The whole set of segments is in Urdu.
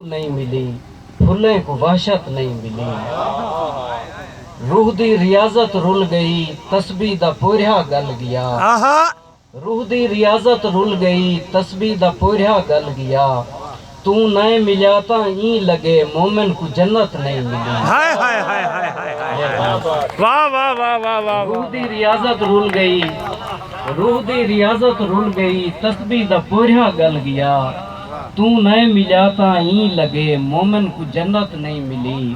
نہیں ملی پھلیں کو وحشت نہیں ملی روح دی ریاضت رل گئی تسبیح دا پوریا گل گیا روح دی ریاضت رل گئی تسبیح دا پوریا گل گیا تو نئے ملیا تا این لگے مومن کو جنت نہیں ملی ہائے ہائے ہائے ہائے ہائے واہ واہ واہ واہ واہ روح دی ریاضت رل گئی روح دی ریاضت رل گئی تسبیح دا پوریا گل گیا تو نئے ملیا تا این لگے مومن کو جنت نہیں ملی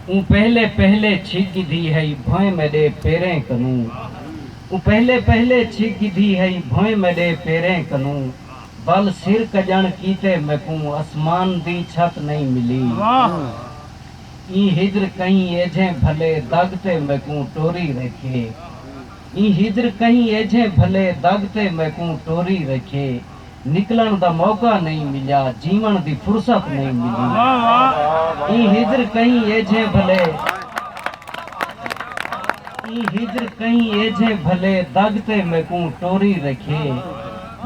اون پہلے پہلے چھگ دی ہے بھوئیں میرے پیریں کنوں اون پہلے پہلے چھگ دی ہے بھوئیں میرے پیریں کنوں بل سر کجن کیتے میں کوں اسمان دی چھت نہیں ملی این ہجر کہیں ایجھیں بھلے داغتے میں کوں ٹوری رکھے این ہجر کہیں ایجھیں بھلے داغتے میں کوں ٹوری رکھے نکلن دا موقع نہیں ملیا جیون دی فرصت نہیں ملی این ہجر کہیں ایجھیں بھلے این ہجر کہیں ایجھیں بھلے داغتے میں کوں ٹوری رکھے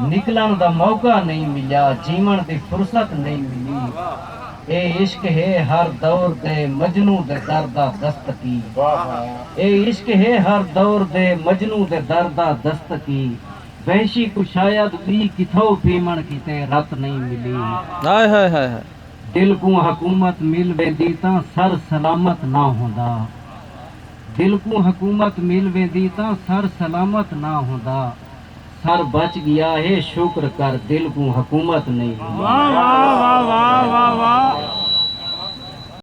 نکلن دا موقع نہیں ملیا جیون دی فرصت نہیں ملی اے عشق ہے ہر دور دے مجنوں دے دردہ دست کی اے عشق ہے ہر دور دے مجنوں دے دردہ دست کی وحشی کو شاید بھی کتھو پیمن کیتے رت نہیں ملی ہائے ہائے ہائے ہائے دل کو حکومت مل ویندی تاں سر سلامت نہ ہوندا دل کو حکومت مل ویندی تاں سر سلامت نہ ہوندا سر بچ گیا ہے شکر کر دل کو حکومت نہیں ملی واہ واہ واہ واہ واہ